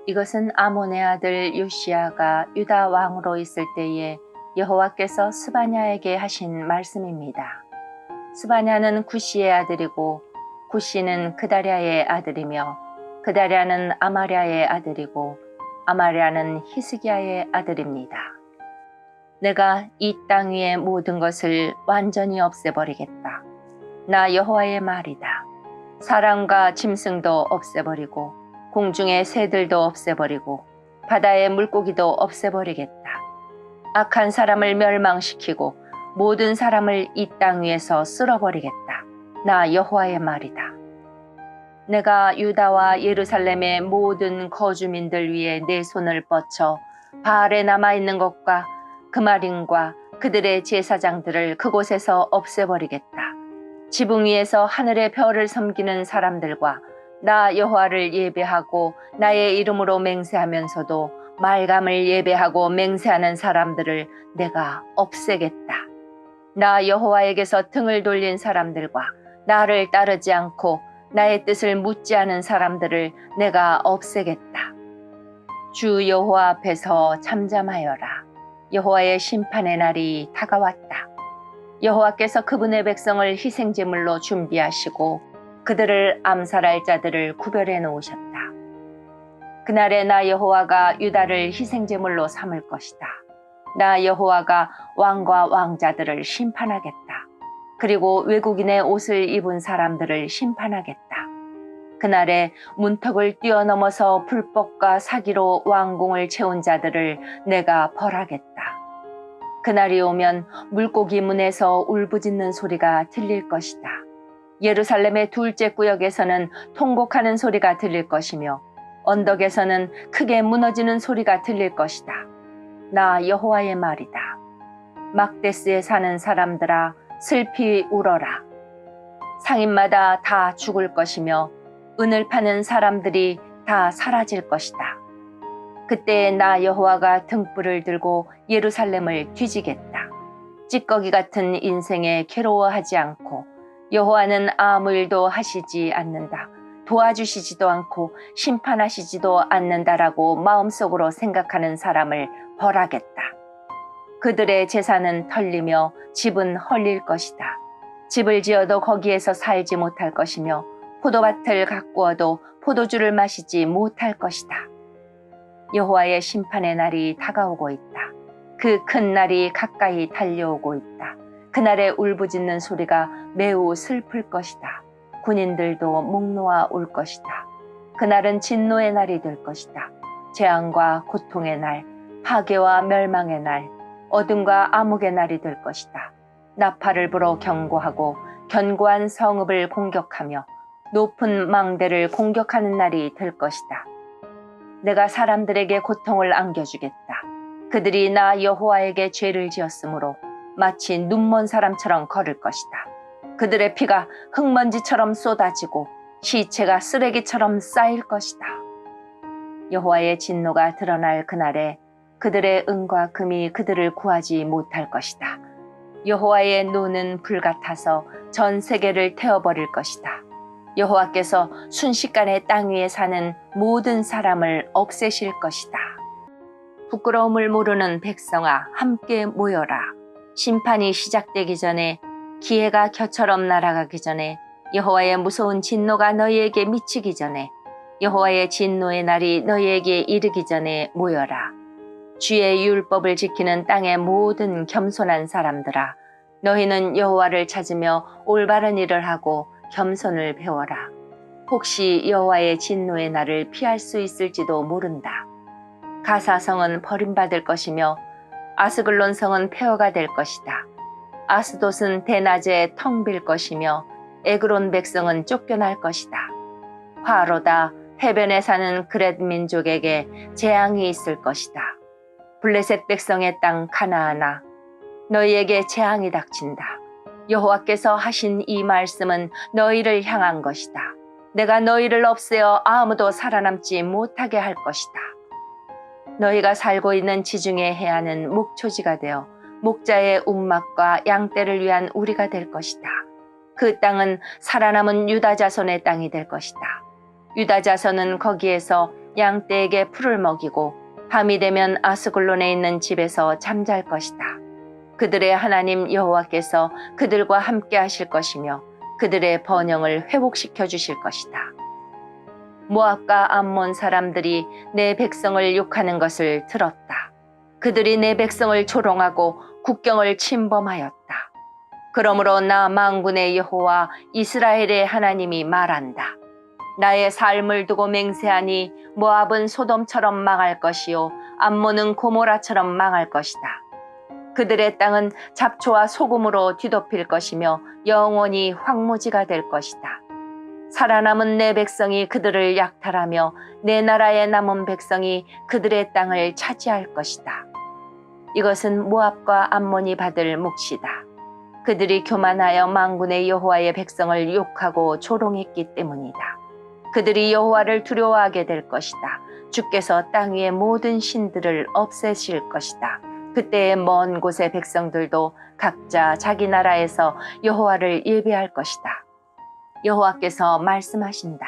이것은 아몬의 아들 요시야가 유다 왕으로 있을 때에 여호와께서 스바냐에게 하신 말씀입니다. 스바냐는 구시의 아들이고 구시는 그다랴의 아들이며 그다랴는 아마랴의 아들이고 아마랴는 히스기야의 아들입니다. 내가 이 땅 위의 모든 것을 완전히 없애버리겠다. 나 여호와의 말이다. 사람과 짐승도 없애버리고 공중의 새들도 없애버리고 바다의 물고기도 없애버리겠다. 악한 사람을 멸망시키고 모든 사람을 이 땅 위에서 쓸어버리겠다. 나 여호와의 말이다. 내가 유다와 예루살렘의 모든 거주민들 위에 내 손을 뻗쳐 바알에 남아있는 것과 그마림과 그들의 제사장들을 그곳에서 없애버리겠다. 지붕 위에서 하늘의 별을 섬기는 사람들과 나 여호와를 예배하고 나의 이름으로 맹세하면서도 말감을 예배하고 맹세하는 사람들을 내가 없애겠다. 나 여호와에게서 등을 돌린 사람들과 나를 따르지 않고 나의 뜻을 묻지 않은 사람들을 내가 없애겠다. 주 여호와 앞에서 잠잠하여라. 여호와의 심판의 날이 다가왔다. 여호와께서 그분의 백성을 희생제물로 준비하시고 그들을 암살할 자들을 구별해 놓으셨다. 그날에 나 여호와가 유다를 희생제물로 삼을 것이다. 나 여호와가 왕과 왕자들을 심판하겠다. 그리고 외국인의 옷을 입은 사람들을 심판하겠다. 그날에 문턱을 뛰어넘어서 불법과 사기로 왕궁을 채운 자들을 내가 벌하겠다. 그날이 오면 물고기 문에서 울부짖는 소리가 들릴 것이다. 예루살렘의 둘째 구역에서는 통곡하는 소리가 들릴 것이며 언덕에서는 크게 무너지는 소리가 들릴 것이다. 나 여호와의 말이다. 막데스에 사는 사람들아 슬피 울어라. 상인마다 다 죽을 것이며 은을 파는 사람들이 다 사라질 것이다. 그때 나 여호와가 등불을 들고 예루살렘을 뒤지겠다. 찌꺼기 같은 인생에 괴로워하지 않고 여호와는 아무 일도 하시지 않는다. 도와주시지도 않고 심판하시지도 않는다라고 마음속으로 생각하는 사람을 벌하겠다. 그들의 재산은 털리며 집은 헐릴 것이다. 집을 지어도 거기에서 살지 못할 것이며 포도밭을 가꾸어도 포도주를 마시지 못할 것이다. 여호와의 심판의 날이 다가오고 있다. 그 큰 날이 가까이 달려오고 있다. 그날에 울부짖는 소리가 매우 슬플 것이다. 군인들도 목 놓아 울 것이다. 그날은 진노의 날이 될 것이다. 재앙과 고통의 날, 파괴와 멸망의 날, 어둠과 암흑의 날이 될 것이다. 나팔을 불어 경고하고 견고한 성읍을 공격하며 높은 망대를 공격하는 날이 될 것이다. 내가 사람들에게 고통을 안겨주겠다. 그들이 나 여호와에게 죄를 지었으므로 마치 눈먼 사람처럼 걸을 것이다. 그들의 피가 흙먼지처럼 쏟아지고 시체가 쓰레기처럼 쌓일 것이다. 여호와의 진노가 드러날 그날에 그들의 은과 금이 그들을 구하지 못할 것이다. 여호와의 노는 불같아서 전 세계를 태워버릴 것이다. 여호와께서 순식간에 땅 위에 사는 모든 사람을 없애실 것이다. 부끄러움을 모르는 백성아 함께 모여라. 심판이 시작되기 전에 기회가 겨처럼 날아가기 전에 여호와의 무서운 진노가 너희에게 미치기 전에 여호와의 진노의 날이 너희에게 이르기 전에 모여라. 주의 율법을 지키는 땅의 모든 겸손한 사람들아 너희는 여호와를 찾으며 올바른 일을 하고 겸손을 배워라. 혹시 여호와의 진노의 날을 피할 수 있을지도 모른다. 가사성은 버림받을 것이며 아스글론 성은 폐허가 될 것이다. 아스돗은 대낮에 텅 빌 것이며 에그론 백성은 쫓겨날 것이다. 화로다 해변에 사는 그렛 민족에게 재앙이 있을 것이다. 블레셋 백성의 땅 가나안아 너희에게 재앙이 닥친다. 여호와께서 하신 이 말씀은 너희를 향한 것이다. 내가 너희를 없애어 아무도 살아남지 못하게 할 것이다. 너희가 살고 있는 지중해 해안은 목초지가 되어 목자의 움막과 양떼를 위한 우리가 될 것이다. 그 땅은 살아남은 유다 자손의 땅이 될 것이다. 유다 자손은 거기에서 양떼에게 풀을 먹이고 밤이 되면 아스글론에 있는 집에서 잠잘 것이다. 그들의 하나님 여호와께서 그들과 함께 하실 것이며 그들의 번영을 회복시켜 주실 것이다. 모압과 암몬 사람들이 내 백성을 욕하는 것을 들었다. 그들이 내 백성을 조롱하고 국경을 침범하였다. 그러므로 나 만군의 여호와 이스라엘의 하나님이 말한다. 나의 삶을 두고 맹세하니 모압은 소돔처럼 망할 것이요 암몬은 고모라처럼 망할 것이다. 그들의 땅은 잡초와 소금으로 뒤덮일 것이며 영원히 황무지가 될 것이다. 살아남은 내 백성이 그들을 약탈하며 내 나라의 남은 백성이 그들의 땅을 차지할 것이다. 이것은 모압과 암몬이 받을 몫이다. 그들이 교만하여 만군의 여호와의 백성을 욕하고 조롱했기 때문이다. 그들이 여호와를 두려워하게 될 것이다. 주께서 땅 위의 모든 신들을 없애실 것이다. 그때의 먼 곳의 백성들도 각자 자기 나라에서 여호와를 예배할 것이다. 여호와께서 말씀하신다.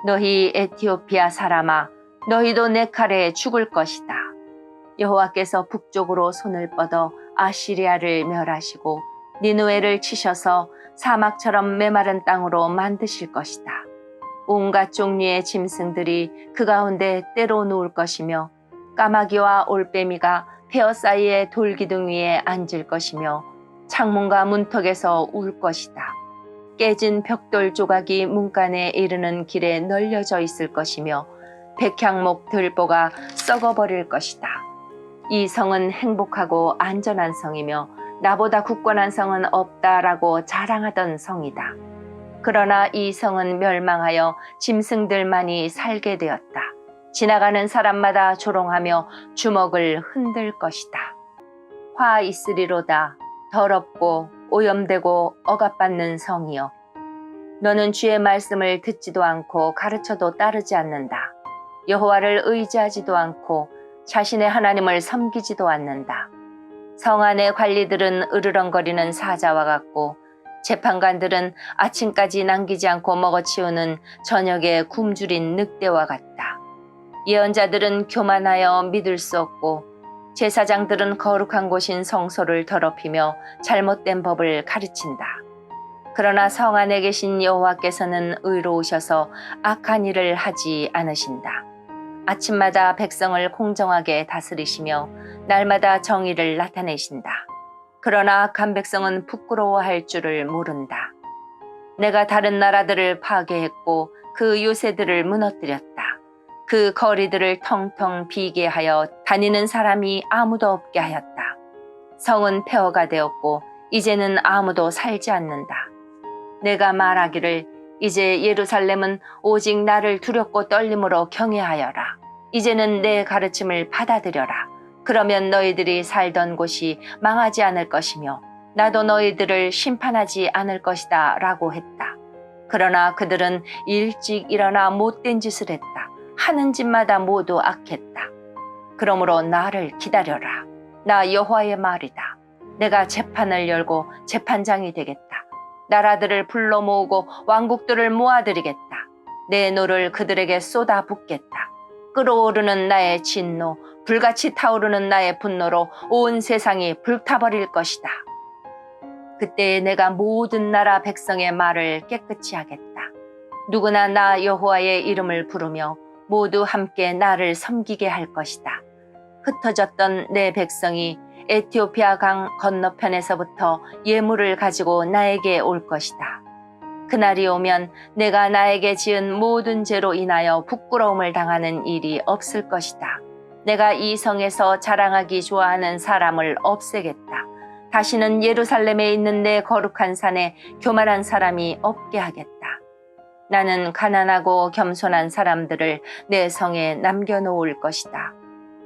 너희 에티오피아 사람아, 너희도 내 칼에 죽을 것이다. 여호와께서 북쪽으로 손을 뻗어 아시리아를 멸하시고 니느웨를 치셔서 사막처럼 메마른 땅으로 만드실 것이다. 온갖 종류의 짐승들이 그 가운데 때로 누울 것이며 까마귀와 올빼미가 폐허 사이의 돌기둥 위에 앉을 것이며 창문과 문턱에서 울 것이다. 깨진 벽돌 조각이 문간에 이르는 길에 널려져 있을 것이며 백향목 들보가 썩어버릴 것이다. 이 성은 행복하고 안전한 성이며 나보다 굳건한 성은 없다라고 자랑하던 성이다. 그러나 이 성은 멸망하여 짐승들만이 살게 되었다. 지나가는 사람마다 조롱하며 주먹을 흔들 것이다. 화 있으리로다. 더럽고 오염되고 억압받는 성이여. 너는 주의 말씀을 듣지도 않고 가르쳐도 따르지 않는다. 여호와를 의지하지도 않고 자신의 하나님을 섬기지도 않는다. 성 안의 관리들은 으르렁거리는 사자와 같고 재판관들은 아침까지 남기지 않고 먹어치우는 저녁에 굶주린 늑대와 같다. 예언자들은 교만하여 믿을 수 없고 제사장들은 거룩한 곳인 성소를 더럽히며 잘못된 법을 가르친다. 그러나 성 안에 계신 여호와께서는 의로우셔서 악한 일을 하지 않으신다. 아침마다 백성을 공정하게 다스리시며 날마다 정의를 나타내신다. 그러나 악한 백성은 부끄러워할 줄을 모른다. 내가 다른 나라들을 파괴했고 그 요새들을 무너뜨렸다. 그 거리들을 텅텅 비게 하여 다니는 사람이 아무도 없게 하였다. 성은 폐허가 되었고 이제는 아무도 살지 않는다. 내가 말하기를 이제 예루살렘은 오직 나를 두렵고 떨림으로 경외하여라. 이제는 내 가르침을 받아들여라. 그러면 너희들이 살던 곳이 망하지 않을 것이며 나도 너희들을 심판하지 않을 것이다 라고 했다. 그러나 그들은 일찍 일어나 못된 짓을 했다. 하는 짓마다 모두 악했다. 그러므로 나를 기다려라. 나 여호와의 말이다. 내가 재판을 열고 재판장이 되겠다. 나라들을 불러 모으고 왕국들을 모아들이겠다. 내 노를 그들에게 쏟아 붓겠다. 끓어오르는 나의 진노, 불같이 타오르는 나의 분노로 온 세상이 불타버릴 것이다. 그때 내가 모든 나라 백성의 말을 깨끗이 하겠다. 누구나 나 여호와의 이름을 부르며 모두 함께 나를 섬기게 할 것이다. 흩어졌던 내 백성이 에티오피아 강 건너편에서부터 예물을 가지고 나에게 올 것이다. 그날이 오면 내가 나에게 지은 모든 죄로 인하여 부끄러움을 당하는 일이 없을 것이다. 내가 이 성에서 자랑하기 좋아하는 사람을 없애겠다. 다시는 예루살렘에 있는 내 거룩한 산에 교만한 사람이 없게 하겠다. 나는 가난하고 겸손한 사람들을 내 성에 남겨놓을 것이다.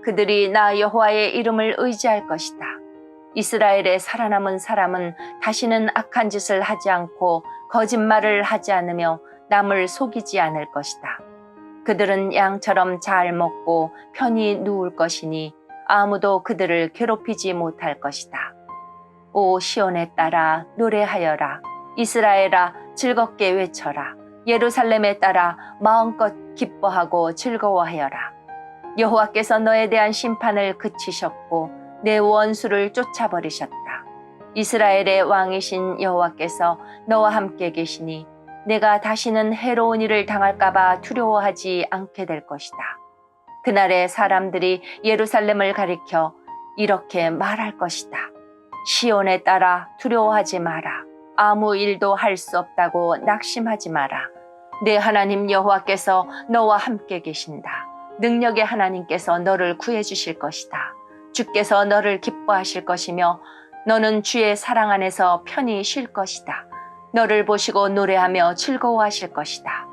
그들이 나 여호와의 이름을 의지할 것이다. 이스라엘의 살아남은 사람은 다시는 악한 짓을 하지 않고 거짓말을 하지 않으며 남을 속이지 않을 것이다. 그들은 양처럼 잘 먹고 편히 누울 것이니 아무도 그들을 괴롭히지 못할 것이다. 오 시온에 따라 노래하여라. 이스라엘아 즐겁게 외쳐라. 예루살렘에 따라 마음껏 기뻐하고 즐거워하여라. 여호와께서 너에 대한 심판을 그치셨고 내 원수를 쫓아버리셨다. 이스라엘의 왕이신 여호와께서 너와 함께 계시니 내가 다시는 해로운 일을 당할까 봐 두려워하지 않게 될 것이다. 그날에 사람들이 예루살렘을 가리켜 이렇게 말할 것이다. 시온에 따라 두려워하지 마라. 아무 일도 할 수 없다고 낙심하지 마라. 내 하나님 여호와께서 너와 함께 계신다. 능력의 하나님께서 너를 구해 주실 것이다. 주께서 너를 기뻐하실 것이며 너는 주의 사랑 안에서 편히 쉴 것이다. 너를 보시고 노래하며 즐거워하실 것이다.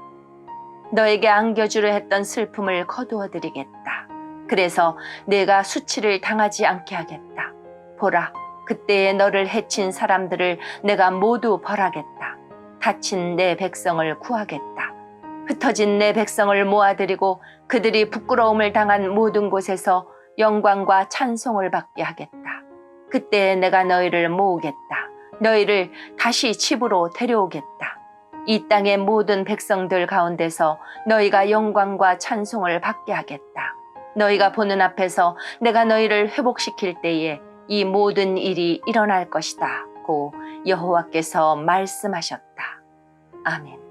너에게 안겨주려 했던 슬픔을 거두어 드리겠다. 그래서 내가 수치를 당하지 않게 하겠다. 보라, 그때에 너를 해친 사람들을 내가 모두 벌하겠다. 다친 내 백성을 구하겠다. 흩어진 내 백성을 모아들이고 그들이 부끄러움을 당한 모든 곳에서 영광과 찬송을 받게 하겠다. 그때에 내가 너희를 모으겠다. 너희를 다시 집으로 데려오겠다. 이 땅의 모든 백성들 가운데서 너희가 영광과 찬송을 받게 하겠다. 너희가 보는 앞에서 내가 너희를 회복시킬 때에 이 모든 일이 일어날 것이다. 고 여호와께서 말씀하셨다. 아멘.